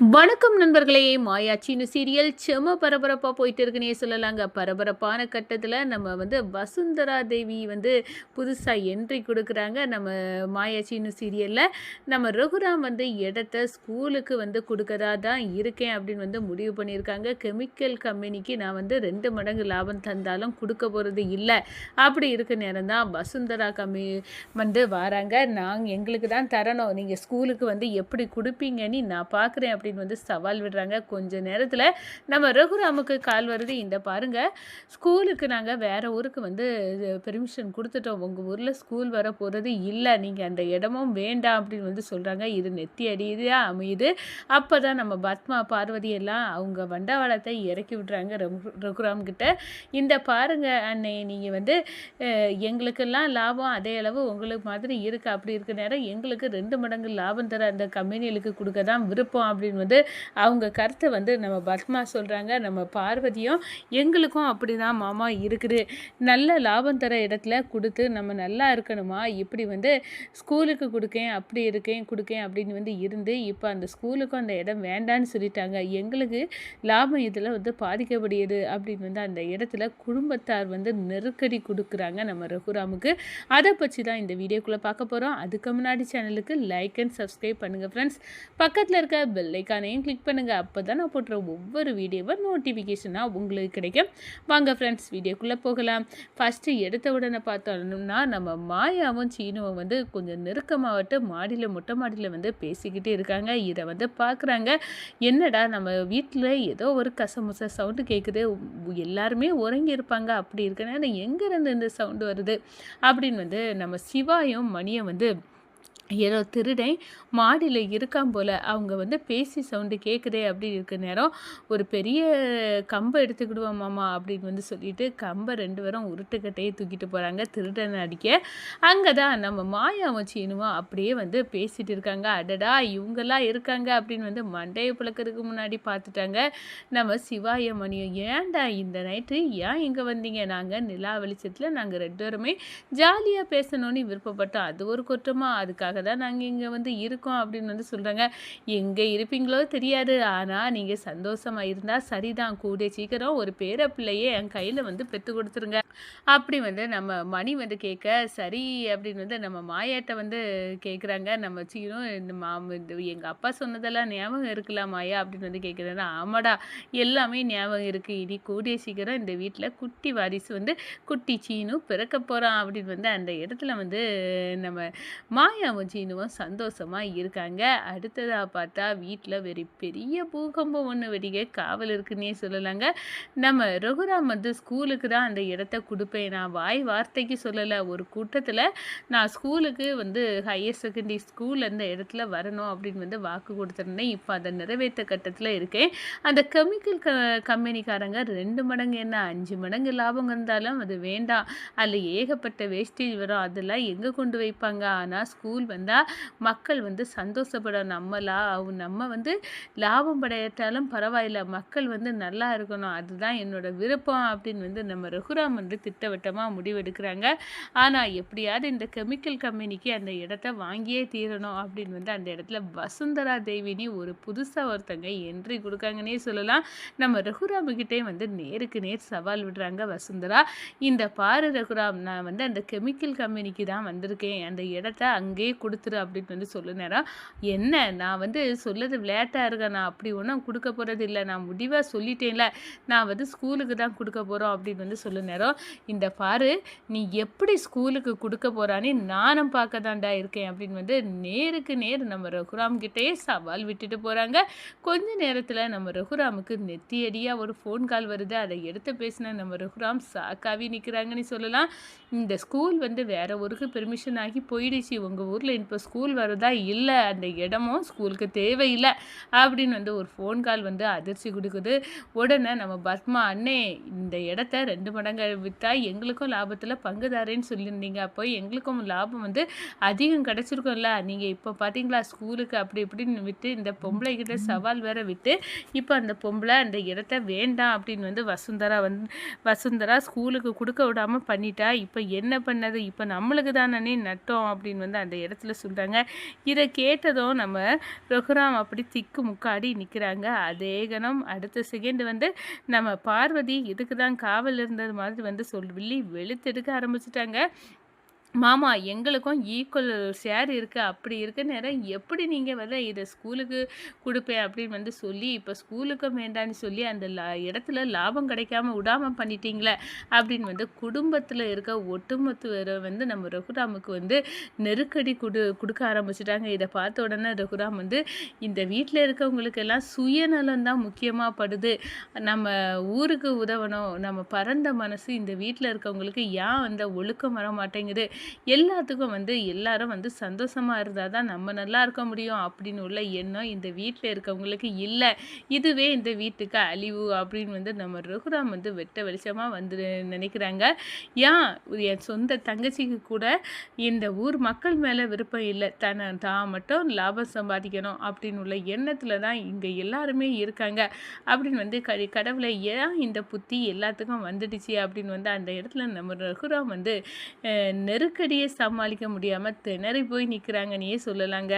வணக்கம் நண்பர்களே! மாயாச்சின்னு சீரியல் செம பரபரப்பா போயிட்டு இருக்குன்னே சொல்லலாங்க. பரபரப்பான கட்டத்தில நம்ம வசுந்தரா தேவி புதுசா என்ட்ரி குடுக்குறாங்க. நம்ம மாயாச்சின்னு சீரியல்ல. நம்ம ரகுராம் இடத்த ஸ்கூலுக்கு குடுக்கறதா தான் இருக்கேன் அப்படின்னு முடிவு பண்ணியிருக்காங்க. கெமிக்கல் கம்பெனிக்கு நான் 2 மடங்கு லாபம் தந்தாலும் குடுக்க போறது இல்ல. அப்படி இருக்க நேரம் தான் வசுந்தரா வாராங்க. எங்களுக்கு தான் தரணும். நீங்க ஸ்கூலுக்கு எப்படி குடுப்பீங்கன்னு நான் பார்க்குறேன் அப்படின்னு சவால் விடுறாங்க. கொஞ்ச நேரத்தில் நம்ம ரகுராமுக்கு கால் வருது. இந்த பாருங்க, ஸ்கூலுக்கு நாங்கள் வேற ஊருக்கு பெர்மிஷன் கொடுத்துட்டோம். உங்கள் ஊரில் ஸ்கூல் வர போகிறது இல்லை. நீங்கள் அந்த இடமும் வேண்டாம் அப்படின்னு சொல்கிறாங்க. இது நெத்தி அடியாக அமையுது. அப்போ தான் நம்ம பத்மா பார்வதி எல்லாம் அவங்க வண்டவாளத்தை இறக்கி விடுறாங்க ரகுராம் கிட்ட. இந்த பாருங்க அன்னை, நீங்கள் எங்களுக்கெல்லாம் லாபம் அதே அளவு உங்களுக்கு மாதிரி இருக்குது. அப்படி இருக்க நேரம் எங்களுக்கு 2 மடங்கு லாபம் தர அந்த கம்பெனிகளுக்கு கொடுக்க தான் விருப்பம் அப்படின்னு அவங்க கருத்தை நம்ம பத்மா சொல்கிறாங்க. நம்ம பார்வதியும் எங்களுக்கும் அப்படி தான் மாமா இருக்குது. நல்ல லாபம் தர இடத்துல கொடுத்து நம்ம நல்லா இருக்கணுமா, இப்படி ஸ்கூலுக்கு கொடுக்கேன் அப்படி இருக்கேன் கொடுக்கேன் அப்படின்னு இருந்து இப்போ அந்த ஸ்கூலுக்கும் அந்த இடம் வேண்டான்னு சொல்லிட்டாங்க. எங்களுக்கு லாபம் இதில் பாதிக்கப்படுகிறது அப்படின்னு அந்த இடத்துல குடும்பத்தார் நெருக்கடி கொடுக்குறாங்க நம்ம ரகுராமுக்கு. அதை பற்றி தான் இந்த வீடியோக்குள்ளே பார்க்க போகிறோம். அதுக்கு முன்னாடி சேனலுக்கு லைக் அண்ட் சப்ஸ்கிரைப் பண்ணுங்கள் ஃப்ரெண்ட்ஸ். பக்கத்தில் இருக்க பெல் ஐக்கானையும் கிளிக் பண்ணுங்கள். அப்போ தான் நான் போடுற ஒவ்வொரு வீடியோவும் நோட்டிஃபிகேஷனாக உங்களுக்கு கிடைக்கும். வாங்க ஃப்ரெண்ட்ஸ், வீடியோக்குள்ளே போகலாம். ஃபஸ்ட்டு எடுத்த உடனே பார்த்தோம்னா நம்ம மாயாவும் சீனுவும் கொஞ்சம் நெருக்கமாகட்டு மொட்டை மாடியில் பேசிக்கிட்டே இருக்காங்க. இதை பார்க்குறாங்க. என்னடா நம்ம வீட்டில் ஏதோ ஒரு கசமுச சவுண்டு கேட்குது, எல்லாருமே உறங்கி இருப்பாங்க, அப்படி இருக்கனால எங்கேருந்து இந்த சவுண்டு வருது அப்படின்னு நம்ம சிவாயும் மணியை ஏதோ திருடன் மாடியில் இருக்கான் போல். அவங்க பேசி சவுண்டு கேட்குதே அப்படின்னு இருக்க நேரம் ஒரு பெரிய கம்பை எடுத்துக்கிடுவோம் மாமா அப்படின்னு சொல்லிட்டு கம்பை 2 பேரும் உருட்டுக்கட்டையே தூக்கிட்டு போகிறாங்க திருடன் அடிக்க. அங்கே தான் நம்ம மாயாவும் சீனுவும் அப்படியே பேசிகிட்டு இருக்காங்க. அடடா இவங்கெல்லாம் இருக்காங்க அப்படின்னு மண்டையை பிளக்கிறதுக்கு முன்னாடி பார்த்துட்டாங்க நம்ம சிவாய மணியும். ஏன்டா இந்த நைட்டு ஏன் இங்கே வந்தீங்க? நாங்கள் நிலா வெளிச்சத்தில் நாங்கள் 2 பேருமே ஜாலியாக பேசணும்னு விருப்பப்பட்டோம். அது ஒரு குற்றமா? அதுக்காக தான் நாங்கள் இங்கே இருக்கோம் அப்படின்னு சொல்கிறாங்க. எங்கே இருப்பீங்களோ தெரியாது, ஆனால் நீங்கள் சந்தோஷமாக இருந்தால் சரிதான். கூடிய சீக்கிரம் ஒரு பேர பிள்ளையே என் கையில் பெற்று கொடுத்துருங்க அப்படி நம்ம மணி கேட்க, சரி அப்படின்னு நம்ம மாயாட்ட கேட்குறாங்க. நம்ம சீனும் இந்த எங்கள் அப்பா சொன்னதெல்லாம் ஞாபகம் இருக்கலாம் மாயா அப்படின்னு கேட்குறேன்னா, ஆமாடா எல்லாமே ஞாபகம் இருக்குது. இனி கூடிய சீக்கிரம் இந்த வீட்டில் குட்டி வாரிசு குட்டி சீனு பிறக்க போகிறான் அப்படின்னு அந்த இடத்துல நம்ம மாயாவும் சீனுவும் சந்தோஷமாக இருக்காங்க. அடுத்ததாக பார்த்தா வீட்டில் பெரிய பூகம்பம் ஒன்று வெடிக்க காவல் இருக்குன்னே சொல்லலாங்க. நம்ம ரகுராம் ஸ்கூலுக்கு தான் அந்த இடத்த கொடுப்பேன், நான் வாய் வார்த்தைக்கு சொல்லலை. ஒரு கூட்டத்தில் நான் ஸ்கூலுக்கு ஹையர் செகண்டரி ஸ்கூல் அந்த இடத்துல வரணும் அப்படின்னு வாக்கு கொடுத்துருந்தேன். இப்போ அதை நிறைவேற்ற கட்டத்தில் இருக்கேன். அந்த கெமிக்கல் கம்பெனிக்காரங்க 2 மடங்கு என்ன 5 மடங்கு லாபம் இருந்தாலும் அது வேண்டாம். அதில் ஏகப்பட்ட வேஸ்டேஜ் வரும், அதெல்லாம் எங்கே கொண்டு வைப்பாங்க? ஆனால் ஸ்கூல் வந்தால் மக்கள் சந்தோஷப்படும். நம்ம லாபம் படையாட்டாலும் பரவாயில்ல, மக்கள் நல்லா இருக்கணும், அதுதான் என்னோட விருப்பம் அப்படின்னு நம்ம ரகுராம் திட்டவட்டமாக முடிவெடுக்கிறாங்க. ஆனால் எப்படியாவது இந்த கெமிக்கல் கம்பெனிக்கு அந்த இடத்த வாங்கியே தீரணும் அப்படின்னு அந்த இடத்துல வசுந்தரா தேவினி ஒரு புதுசாக ஒருத்தங்க என்ட்ரி கொடுக்காங்கன்னே சொல்லலாம். நம்ம ரகுராமுக்கிட்டே நேருக்கு நேர் சவால் விடுறாங்க வசுந்தரா. இந்த பாரு ரகுராம், நான் அந்த கெமிக்கல் கம்பெனிக்கு தான் வந்திருக்கேன், அந்த இடத்த அங்கேயே கொடுத்துரு அப்படின்னு சொல்லு நேரம். என்ன நான் சொல்லது விளையாட்டாக இருக்கேன், நான் அப்படி ஒன்றும் கொடுக்க போகிறது இல்லை, நான் முடிவாக சொல்லிட்டேன்ல, நான் ஸ்கூலுக்கு தான் கொடுக்க போகிறோம் அப்படின்னு சொல்லு நேரம். இந்த பாரு, நீ எப்படி ஸ்கூலுக்கு கொடுக்க போகிறான்னு நானும் பார்க்க தான்டா இருக்கேன் அப்படின்னு நேருக்கு நேர் நம்ம ரகுராம் கிட்டேயே சவால் விட்டுட்டு போகிறாங்க. கொஞ்ச நேரத்தில் நம்ம ரகுராமுக்கு நெத்தியடியாக ஒரு ஃபோன் கால் வருது. அதை எடுத்து பேசின நம்ம ரகுராம் சாக்காவி நிற்கிறாங்கன்னு சொல்லலாம். இந்த ஸ்கூல் வேற ஊருக்கு பெர்மிஷன் ஆகி போயிடுச்சு, உங்கள் ஊரில் இப்போ ஸ்கூல் வரதா இல்லை, அந்த இடமும் ஸ்கூலுக்கு தேவையில்லை அப்படின்னு ஒரு ஃபோன் கால் அதிர்ச்சி கொடுக்குது. உடனே நம்ம பத்மா, அண்ணே இந்த இடத்த 2 மடங்கு விற்றா எங்களுக்கும் லாபத்தில் பங்குதாரேன்னு சொல்லியிருந்தீங்க, அப்போ எங்களுக்கும் லாபம் அதிகம் கிடச்சிருக்கும்ல, நீங்கள் இப்போ பார்த்தீங்களா ஸ்கூலுக்கு அப்படி இப்படின்னு விட்டு இந்த பொம்பளை கிட்ட சவால் வேற விட்டு இப்போ அந்த பொம்பளை அந்த இடத்த வேண்டாம் அப்படின்னு வசுந்தரா ஸ்கூலுக்கு கொடுக்க விடாமல் பண்ணிட்டா. இப்போ என்ன பண்ணது? இப்போ நம்மளுக்கு தானே நட்டோம் அப்படின்னு அந்த இடத்த இடத்துல சொல்கிறாங்க. இதை கேட்டதும் நம்ம ரகுராம் அப்படி திக்கு முக்காடி நிற்கிறாங்க. அதே கணம் அடுத்த செகண்ட் வந்து நம்ம பார்வதி இதுக்கு தான் காவல் இருந்தது மாதிரி வந்து சொல்லி வெளுத்தெடுக்க ஆரம்பிச்சிட்டாங்க. மாமா எங்களுக்கும் ஈக்குவல் ஷேர் இருக்குது, அப்படி இருக்க நேரம் எப்படி நீங்கள் வந்து இதை ஸ்கூலுக்கு கொடுப்பேன் அப்படின்னு வந்து சொல்லி இப்போ ஸ்கூலுக்கும் வேண்டான்னு சொல்லி அந்த இடத்துல லாபம் கிடைக்காம விடாமல் பண்ணிட்டீங்களே அப்படின்னு வந்து குடும்பத்தில் இருக்க ஒட்டுமொத்த வந்து நம்ம ரகுராமுக்கு வந்து நெருக்கடி கொடுக்க ஆரம்பிச்சிட்டாங்க. இதை பார்த்த உடனே ரகுராம் வந்து இந்த வீட்டில் இருக்கவங்களுக்கெல்லாம் சுயநலம் தான் முக்கியமாக படுது, நம்ம ஊருக்கு உதவணும், நம்ம பரந்த மனசு இந்த வீட்டில் இருக்கவங்களுக்கு ஏன் வந்து ஒழுக்கம் வர மாட்டேங்குது, எல்லாத்துக்கும் வந்து எல்லாரும் வந்து சந்தோஷமா இருந்தால் தான் நம்ம நல்லா இருக்க முடியும் அப்படின்னு உள்ள எண்ணம் இந்த வீட்டில் இருக்கவங்களுக்கு இல்லை. இதுவே இந்த வீட்டுக்கு அழிவு அப்படின்னு வந்து நம்ம ரகுராம் வந்து வெட்ட வெளிச்சமாக வந்து நினைக்கிறாங்க. ஏன் என் சொந்த தங்கச்சிக்கு கூட இந்த ஊர் மக்கள் மேலே விருப்பம் இல்லை, தான் மட்டும் லாபம் சம்பாதிக்கணும் அப்படின்னு உள்ள எண்ணத்தில் தான் இங்கே எல்லாருமே இருக்காங்க அப்படின்னு வந்து கடவுளை ஏன் இந்த புத்தி எல்லாத்துக்கும் வந்துடுச்சு அப்படின்னு வந்து அந்த இடத்துல நம்ம ரகுராம் வந்து நெருக்கடியை சமாளிக்க முடியாமல் திணறி போய் நிற்கிறாங்கன்னே சொல்லலாங்க.